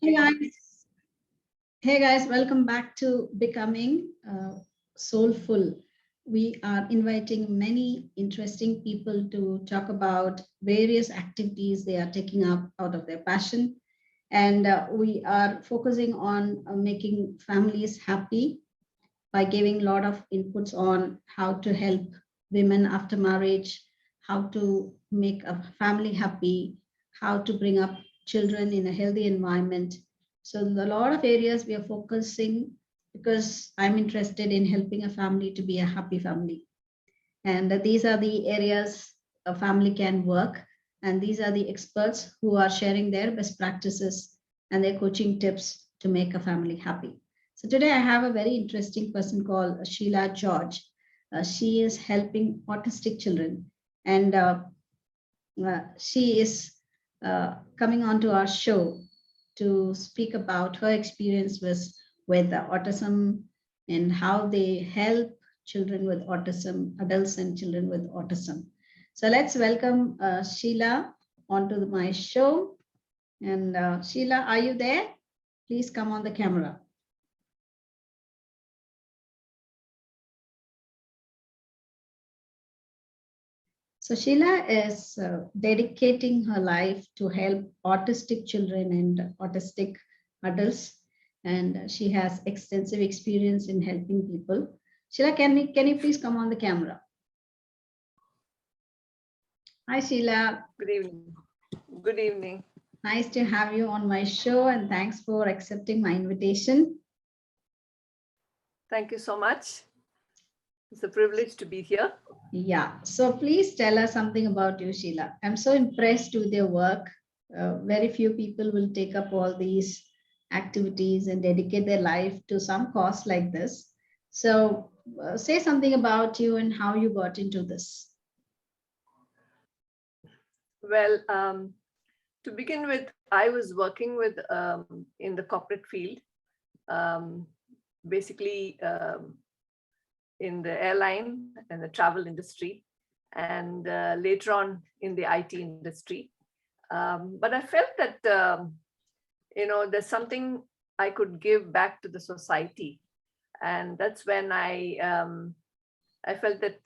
Hey guys, hey guys, welcome back to Becoming Soulful. We are inviting many interesting people to talk about various activities they are taking up out of their passion. And we are focusing on making families happy by giving a lot of inputs on how to help women after marriage, how to make a family happy, how to bring up children in a healthy environment. So, in a lot of areas we are focusing because I'm interested in helping a family to be a happy family. And these are the areas a family can work. And these are the experts who are sharing their best practices and their coaching tips to make a family happy. So today I have a very interesting person called Sheila George. She is helping autistic children, and she is coming onto our show to speak about her experience with autism and how they help children with autism, adults and children with autism. So let's welcome Sheila onto my show. And Sheila, are you there? Please come on the camera. So Sheila is dedicating her life to help autistic children and autistic adults, and she has extensive experience in helping people. Sheila, can you please come on the camera? Hi, Sheila. Good evening. Good evening. Nice to have you on my show, and thanks for accepting my invitation. Thank you so much. It's a privilege to be here. Yeah, so please tell us something about you, Sheila. I'm so impressed with your work. Very few people will take up all these activities and dedicate their life to some cause like this. So, say something about you and how you got into this. Well, to begin with, I was working with in the corporate field, basically in the airline and the travel industry, and later on in the IT industry. But I felt that there's something I could give back to the society, and that's when I felt that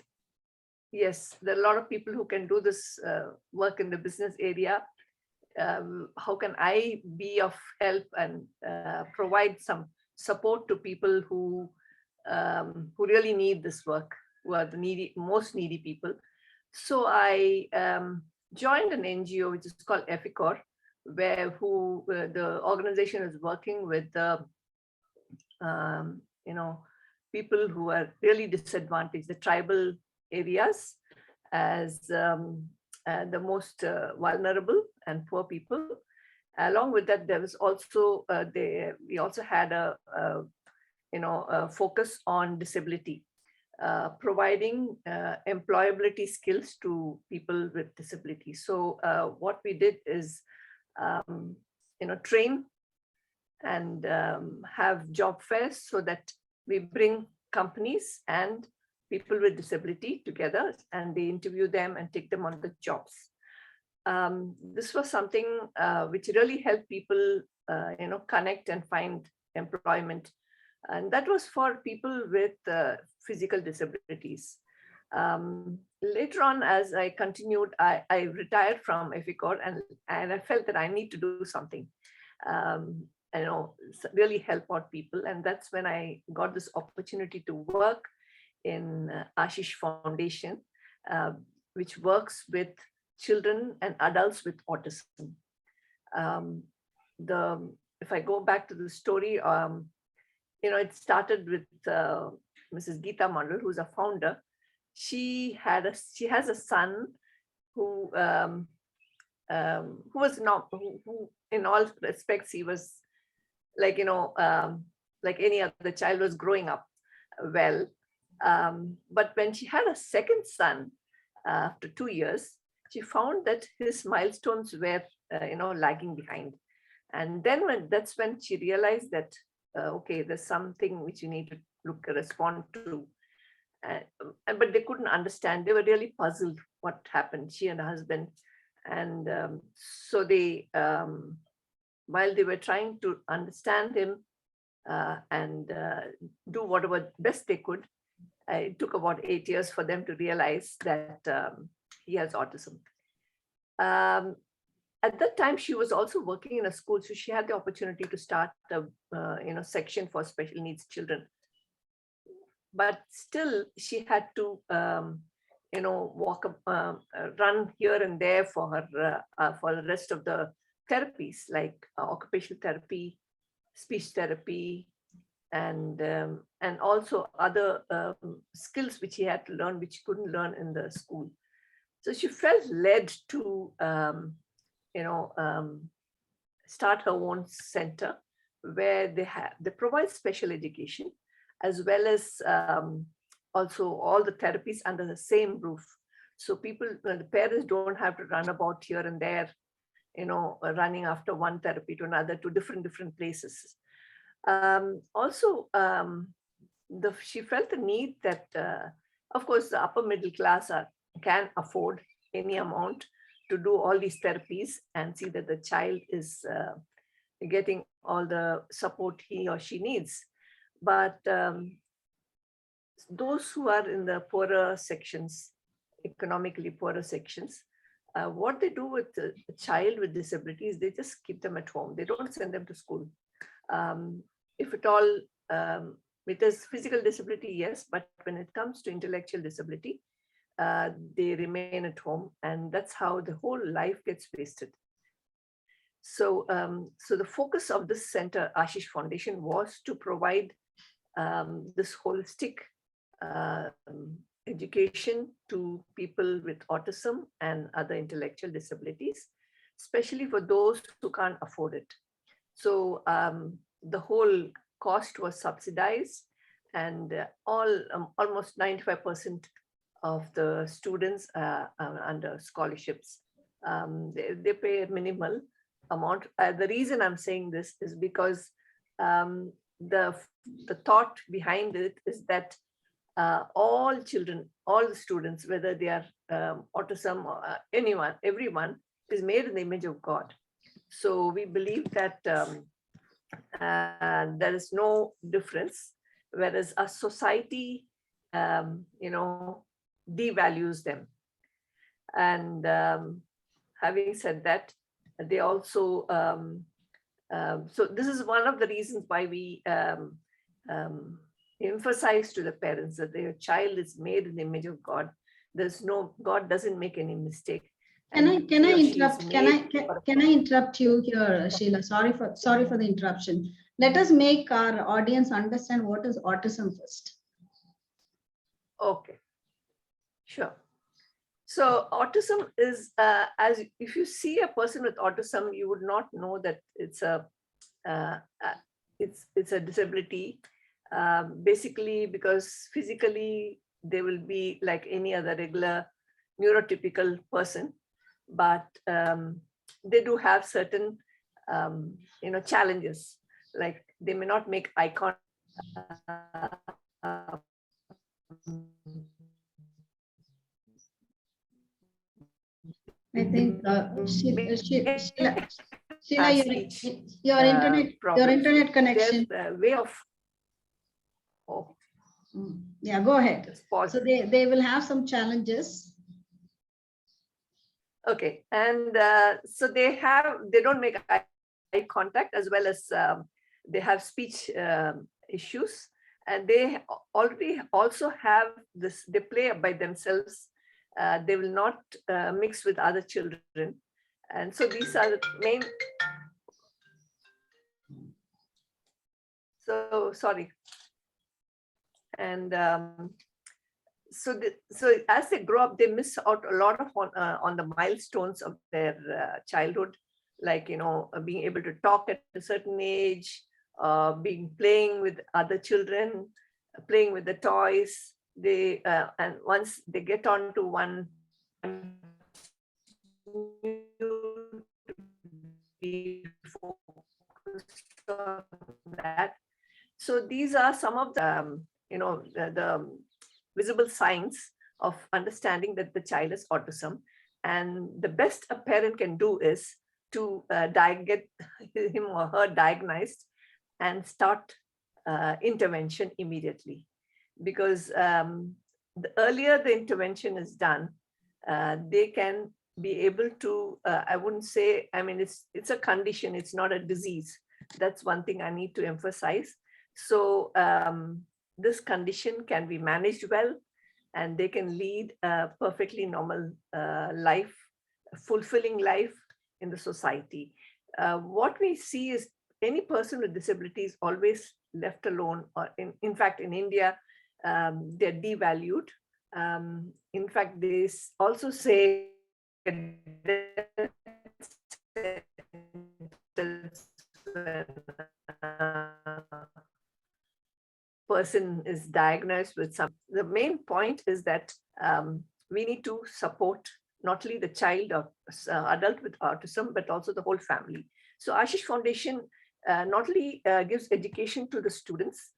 yes, there are a lot of people who can do this work in the business area. How can I be of help and provide some support to people who really need this work, who are the most needy people? So I joined an NGO which is called EFICOR, where the organization is working with people who are really disadvantaged, the tribal areas, as the most vulnerable and poor people. Along with that, there was also we also had a focus on disability, providing employability skills to people with disability. So what we did is train and have job fairs so that we bring companies and people with disability together, and they interview them and take them on the jobs. This was something which really helped people, connect and find employment. And that was for people with physical disabilities. Later on, as I continued, I retired from EFICOR, and I felt that I need to do something, really help out people. And that's when I got this opportunity to work in Ashish Foundation, which works with children and adults with autism. If I go back to the story, it started with Mrs. Geeta Mandal, who's a founder. She has a son who was not, who in all respects, he was like, like any other child, was growing up well. But when she had a second son, after 2 years, she found that his milestones were, lagging behind. And then that's when she realized that, okay, there's something which you need to respond to. But they couldn't understand. They were really puzzled what happened, she and her husband. And so they while they were trying to understand him and do whatever best they could, it took about 8 years for them to realize that he has autism. Um, at that time, she was also working in a school, so she had the opportunity to start a section for special needs children. But still, she had to run here and there for her for the rest of the therapies, like occupational therapy, speech therapy, and also other skills which he had to learn, which he couldn't learn in the school. So she felt led to start her own center where they provide special education as well as also all the therapies under the same roof. So people, the parents don't have to run about here and there, running after one therapy to another, to different places. She felt the need that, of course, the upper middle class can afford any amount to do all these therapies and see that the child is getting all the support he or she needs. But those who are in the poorer sections, economically poorer sections, what they do with a child with disabilities, they just keep them at home. They don't send them to school. If at all, it is physical disability, yes, but when it comes to intellectual disability, they remain at home, and that's how the whole life gets wasted. So, the focus of this center, Ashish Foundation, was to provide this holistic education to people with autism and other intellectual disabilities, especially for those who can't afford it. So the whole cost was subsidized, and almost 95% of the students under scholarships. They pay a minimal amount. The reason I'm saying this is because the thought behind it is that all children, all the students, whether they are autism or everyone is made in the image of God. So we believe that there is no difference, whereas a society, devalues them. And having said that, they also, so this is one of the reasons why we emphasize to the parents that their child is made in the image of God. God doesn't make any mistake. Can I interrupt you here, Sheila? Sorry for the interruption. Let us make our audience understand what is autism first. Okay, sure. So autism is, as if you see a person with autism, you would not know that it's a disability. Basically, because physically they will be like any other regular neurotypical person, but they do have certain challenges, like they may not make eye contact. I think Sheila, your internet connection. Way of yeah, go ahead. So they will have some challenges. Okay, and so they don't make eye contact, as well as they have speech issues, and they already also have this. They play by themselves. They will not mix with other children, and so these are the main. So sorry. And so as they grow up, they miss out a lot of on the milestones of their childhood, like being able to talk at a certain age, playing with other children, playing with the toys. They and once they get on to one, that. So these are some of the the visible signs of understanding that the child is autism. And the best a parent can do is to get him or her diagnosed and start intervention immediately. Because the earlier the intervention is done, they can be able to, I wouldn't say, I mean, it's a condition, it's not a disease. That's one thing I need to emphasize. So this condition can be managed well, and they can lead a perfectly normal life, a fulfilling life in the society. What we see is any person with disability is always left alone, or in fact, in India, they're devalued. In fact, they also say person is diagnosed with some. The main point is that we need to support not only the child or adult with autism, but also the whole family. So Ashish Foundation not only gives education to the students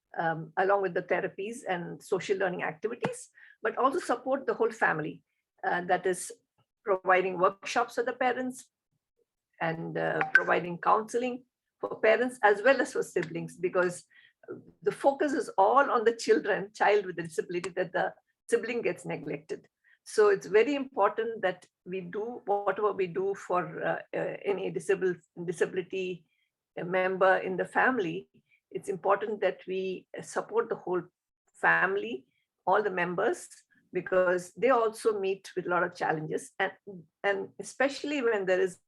along with the therapies and social learning activities, but also support the whole family. That is providing workshops for the parents and providing counseling for parents as well as for siblings, because the focus is all on the child with a disability, that the sibling gets neglected. So it's very important that we do whatever we do for any disability member in the family. It's important that we support the whole family, all the members, because they also meet with a lot of challenges, and especially when there is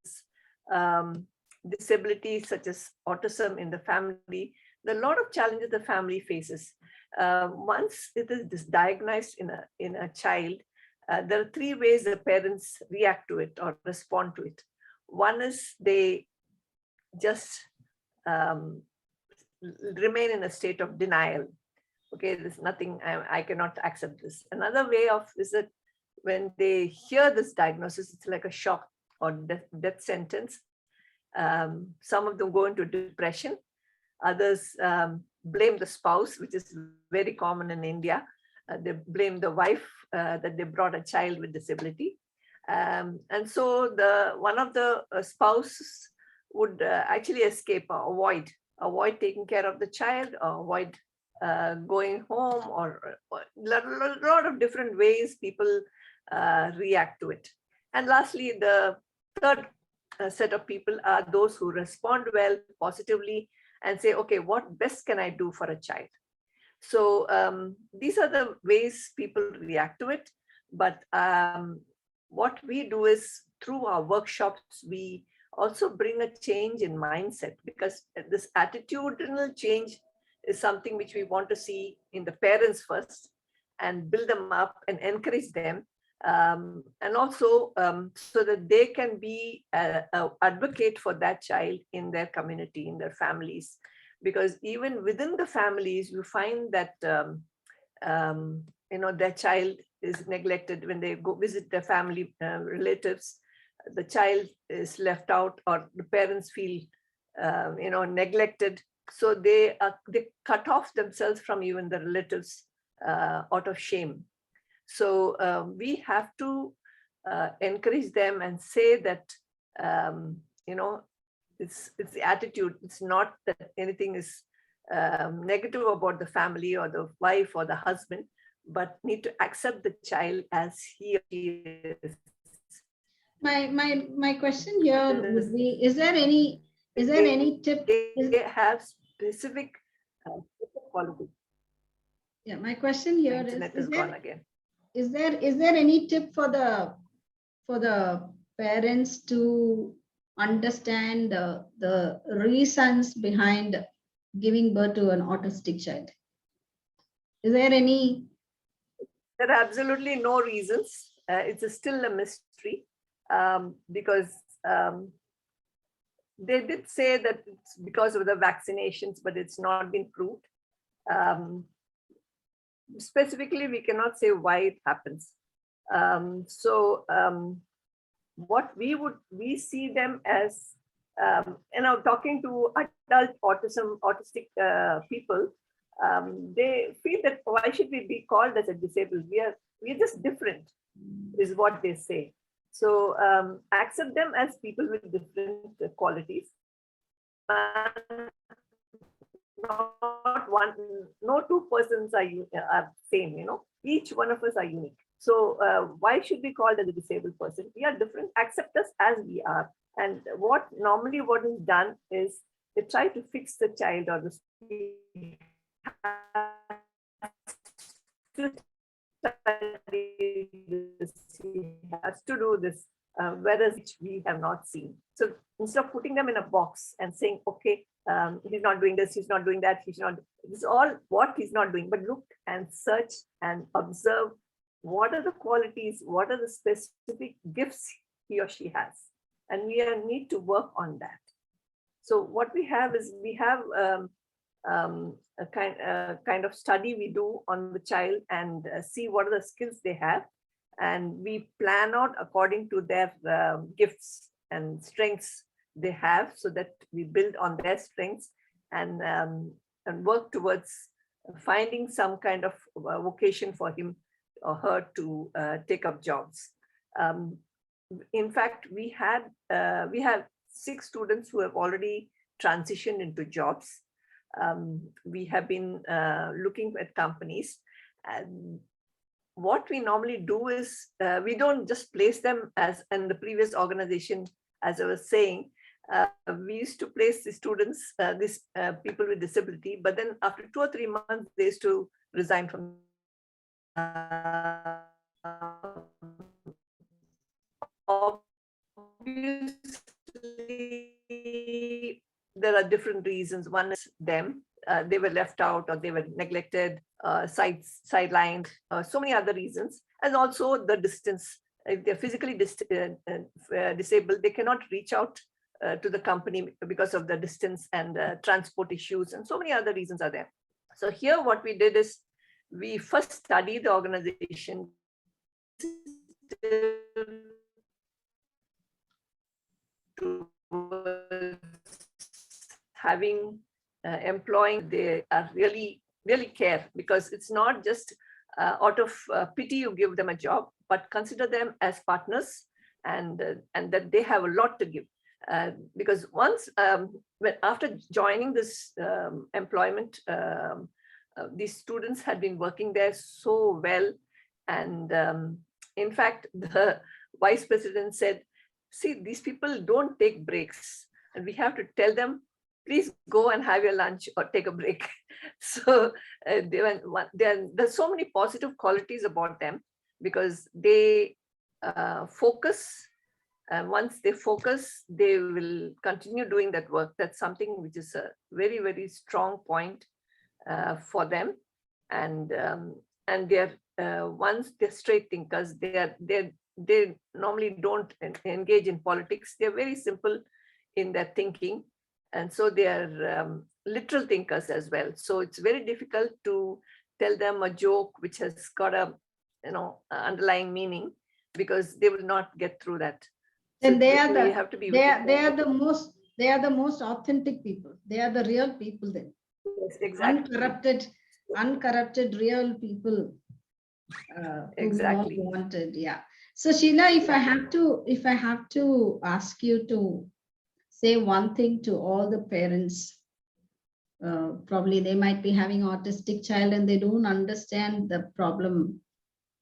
disability such as autism in the family, there are a lot of challenges the family faces. Once it is diagnosed in a child, there are three ways the parents react to it or respond to it. One is they just remain in a state of denial. Okay, there's nothing, I cannot accept this. Another way of is that when they hear this diagnosis, it's like a shock or death sentence. Some of them go into depression. Others blame the spouse, which is very common in India. They blame the wife that they brought a child with disability. And so one of the spouses would actually escape or avoid taking care of the child, or avoid going home, or a lot of different ways people react to it. And lastly, the third set of people are those who respond well, positively, and say, okay, what best can I do for a child? So these are the ways people react to it. But what we do is, through our workshops, we also bring a change in mindset, because this attitudinal change is something which we want to see in the parents first, and build them up and encourage them, and also so that they can be an advocate for that child in their community, in their families. Because even within the families, you find that their child is neglected. When they go visit their family relatives, the child is left out, or the parents feel neglected. So they cut off themselves from even the relatives out of shame. So we have to encourage them and say that it's the attitude. It's not that anything is negative about the family or the wife or the husband, but need to accept the child as he or she is. My question here would be: is there any tip? They have specific qualities. Yeah, my question here Internet is gone again. Is there any tip for the parents to understand the reasons behind giving birth to an autistic child? Is there any? There are absolutely no reasons. It's still a mystery, because they did say that it's because of the vaccinations, but it's not been proved. Specifically, we cannot say why it happens. What we see them as, talking to adult autistic people, they feel that why should we be called as a disabled? We are just different, is what they say. So accept them as people with different qualities. Not one, no two persons are same, each one of us are unique. So why should we call as a disabled person? We are different, accept us as we are. And what is done is they try to fix the child, or the he has to do this, whereas which we have not seen. So instead of putting them in a box and saying, okay, he's not doing this, he's not doing that, he's not, this is all what he's not doing, but look and search and observe what are the qualities, what are the specific gifts he or she has. And we need to work on that. So what we have is, we have a kind of study we do on the child, and see what are the skills they have. And we plan out according to their gifts and strengths they have, so that we build on their strengths, and work towards finding some kind of vocation for him or her to take up jobs. In fact, we have 6 students who have already transitioned into jobs. We have been looking at companies, and what we normally do is, we don't just place them as in the previous organization, as I was saying. We used to place the students, these people with disability, but then after 2 or 3 months, they used to resign from. Obviously, there are different reasons. One is them, they were left out, or they were neglected, sidelined, so many other reasons, and also the distance. If they're physically disabled, they cannot reach out to the company because of the distance and transport issues, and so many other reasons are there. So here what we did is, we first studied the organization, having employing, they are really care, because it's not just out of pity you give them a job, but consider them as partners, and that they have a lot to give. Because once, after joining this employment, these students had been working there so well. And in fact, the vice president said, see, these people don't take breaks, and we have to tell them, please go and have your lunch or take a break. So there's so many positive qualities about them, because they focus. And once they focus, they will continue doing that work. That's something which is a very, very strong point for them. And they're once they're straight thinkers, they normally don't engage in politics. They're very simple in their thinking, and so they are literal thinkers as well. So it's very difficult to tell them a joke which has got a underlying meaning, because they will not get through that. And they are the most authentic people. They are the real people then. Yes, exactly. Uncorrupted real people. Exactly. Who wanted, yeah. So Sheila, if I have to ask you to say one thing to all the parents, probably they might be having autistic child and they don't understand the problem,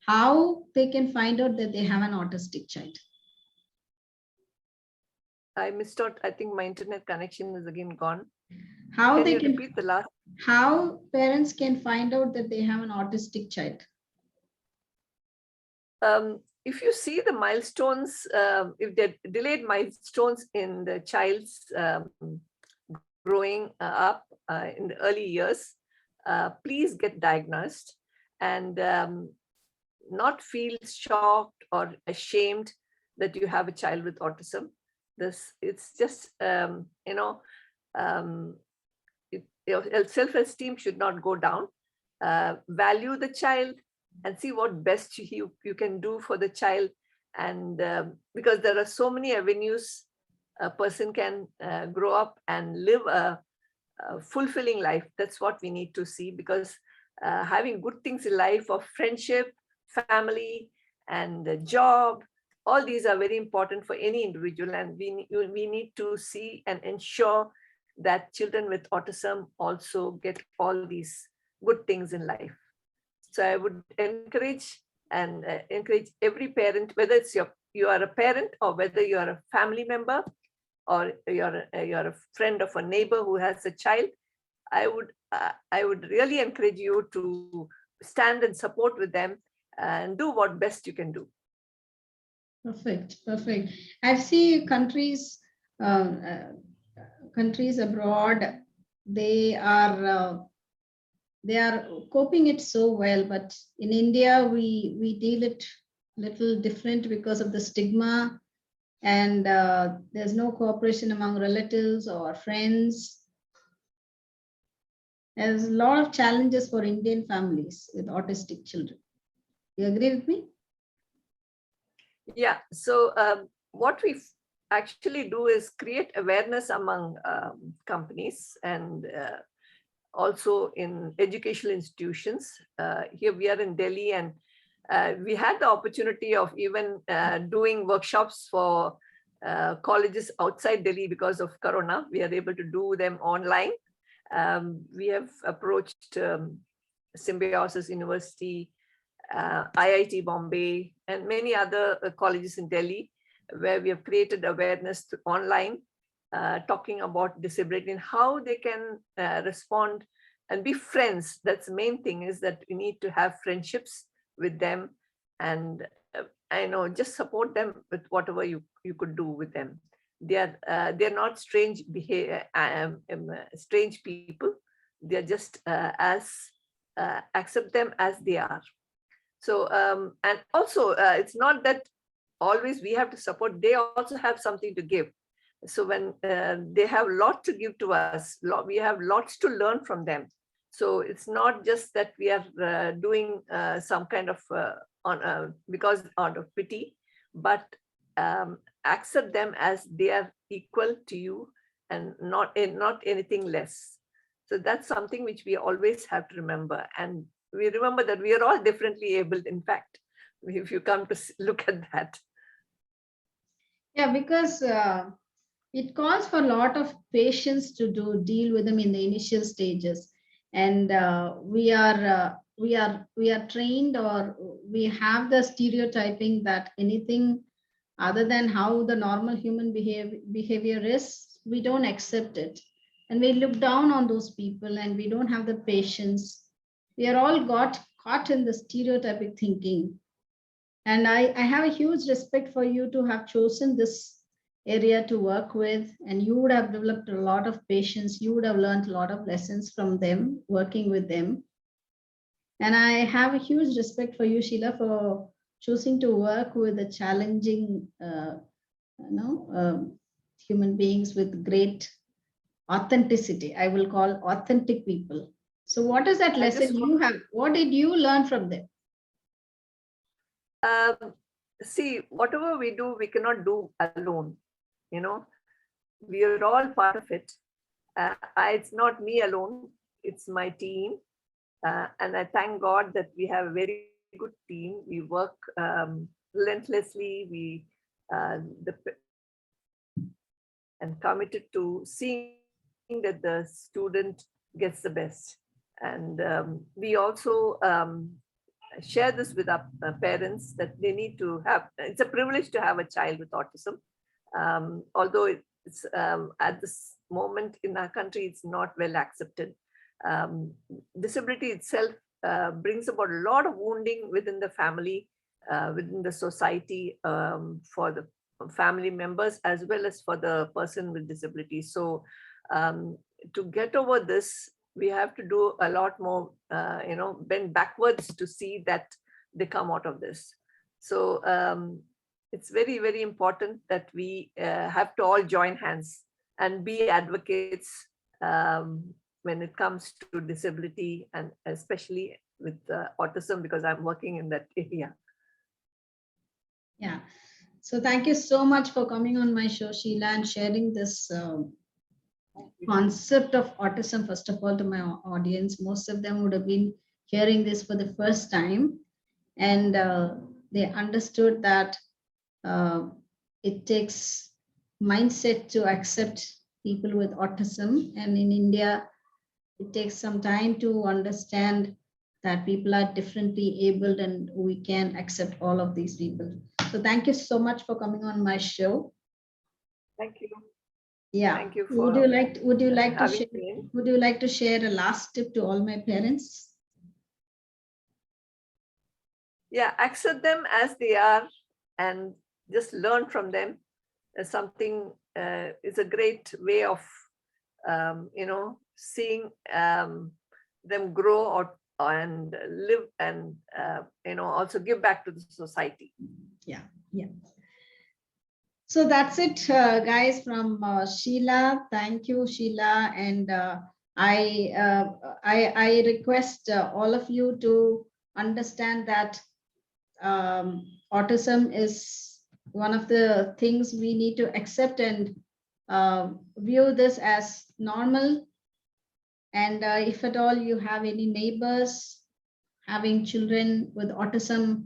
how they can find out that they have an autistic child? I missed out. I think my internet connection is again gone. How can you repeat the last? How parents can find out that they have an autistic child? If you see the milestones, if they're delayed milestones in the child's growing up in the early years, please get diagnosed, and not feel shocked or ashamed that you have a child with autism. It's just, your self-esteem should not go down. Value the child and see what best you can do for the child. And because there are so many avenues a person can grow up and live a fulfilling life. That's what we need to see, because having good things in life of friendship, family, and job, all these are very important for any individual, and we need to see and ensure that children with autism also get all these good things in life. So I would encourage every parent, whether you are a parent or whether you are a family member or you're a friend of a neighbor who has a child. I would really encourage you to stand and support with them and do what best you can do. Perfect, perfect. I've seen countries abroad. They are they are coping it so well, but in India we deal it little different because of the stigma, and there's no cooperation among relatives or friends. There's a lot of challenges for Indian families with autistic children. You agree with me? Yeah. So what we actually do is create awareness among companies and also in educational institutions. Here we are in Delhi, and we had the opportunity of even doing workshops for colleges outside Delhi because of Corona. We are able to do them online. We have approached Symbiosis University, IIT Bombay, and many other colleges in Delhi, where we have created awareness online, talking about disability and how they can respond and be friends. That's the main thing, is that we need to have friendships with them, and I know, just support them with whatever you could do with them. They're not strange strange people. They're just as accept them as they are. So and also it's not that always we have to support. They also have something to give. So when they have a lot to give to us, we have lots to learn from them. So it's not just that we are doing some kind of because out of pity, but accept them as they are equal to you and not anything less. So that's something which we always have to remember. And we remember that we are all differently abled, in fact, if you come to look at that. Yeah, because it calls for a lot of patience to deal with them in the initial stages, and we are trained, or we have the stereotyping that anything other than how the normal human behavior is, we don't accept it, and we look down on those people, and we don't have the patience. We are all got caught in the stereotypic thinking, and I have a huge respect for you to have chosen this area to work with, and you would have developed a lot of patience. You would have learned a lot of lessons from them, working with them. And I have a huge respect for you, Sheila, for choosing to work with the challenging, human beings with great authenticity. I will call authentic people. So, what is that lesson you have? What did you learn from them? See, whatever we do, we cannot do alone. You know, we are all part of it. It's not me alone, it's my team. And I thank God that we have a very good team. We work relentlessly. We and committed to seeing that the student gets the best. And we also share this with our parents, that they need to have, it's a privilege to have a child with autism. Although it's at this moment in our country, it's not well accepted. Disability itself brings about a lot of wounding within the family, within the society, for the family members as well as for the person with disability. So to get over this, we have to do a lot more, bend backwards to see that they come out of this. So it's very, very important that we have to all join hands and be advocates when it comes to disability, and especially with autism, because I'm working in that area. Yeah. So thank you so much for coming on my show, Sheila, and sharing this concept of autism, first of all, to my audience. Most of them would have been hearing this for the first time, and they understood that it takes mindset to accept people with autism. And in India, it takes some time to understand that people are differently abled and we can accept all of these people. So thank you so much for coming on my show. Thank you. Yeah. Thank you Would for you like to having share, me in. would you like to share a last tip to all my parents? Yeah, accept them as they are and just learn from them. Something is a great way of seeing them grow and live and also give back to the society. Yeah. So that's it, guys, from Sheila. Thank you, Sheila. And I request all of you to understand that autism is one of the things we need to accept and view this as normal. And if at all you have any neighbors having children with autism,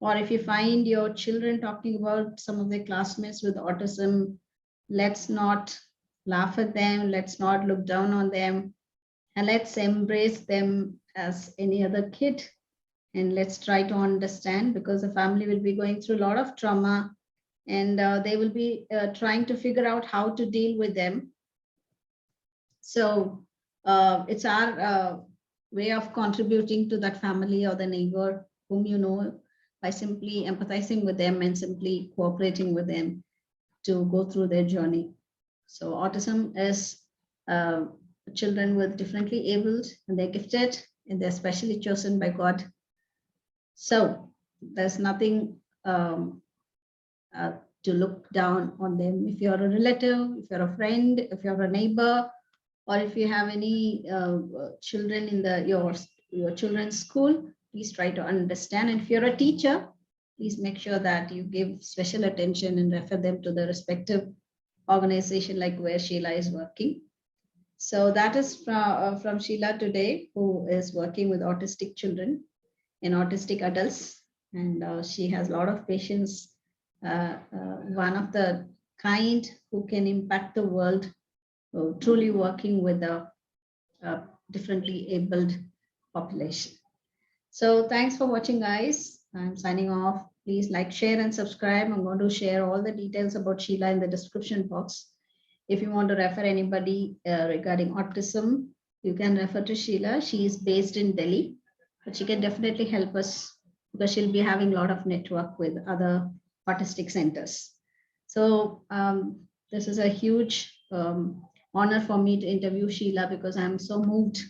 or if you find your children talking about some of their classmates with autism, let's not laugh at them, let's not look down on them, and let's embrace them as any other kid. And let's try to understand, because the family will be going through a lot of trauma, and they will be trying to figure out how to deal with them. So it's our way of contributing to that family or the neighbor whom you know, by simply empathizing with them and simply cooperating with them to go through their journey. So autism is children with differently abled, and they're gifted and they're specially chosen by God. So there's nothing to look down on them. If you're a relative, if you're a friend, if you're a neighbor, or if you have any children in your children's school, please try to understand. And if you're a teacher, please make sure that you give special attention and refer them to the respective organization like where Sheila is working. So that is from Sheila today, who is working with autistic children and autistic adults. And she has a lot of patience, one of the kind who can impact the world, truly working with a differently abled population. So thanks for watching, guys. I'm signing off. Please like, share, and subscribe. I'm going to share all the details about Sheila in the description box. If you want to refer anybody regarding autism, you can refer to Sheila. She is based in Delhi, but she can definitely help us because she'll be having a lot of network with other autistic centers. So this is a huge honor for me to interview Sheila, because I'm so moved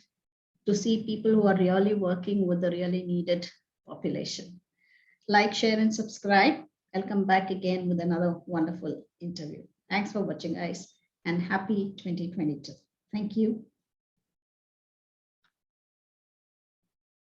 to see people who are really working with the really needed population. Like, share, and subscribe. I'll come back again with another wonderful interview. Thanks for watching, guys, and happy 2022. Thank you.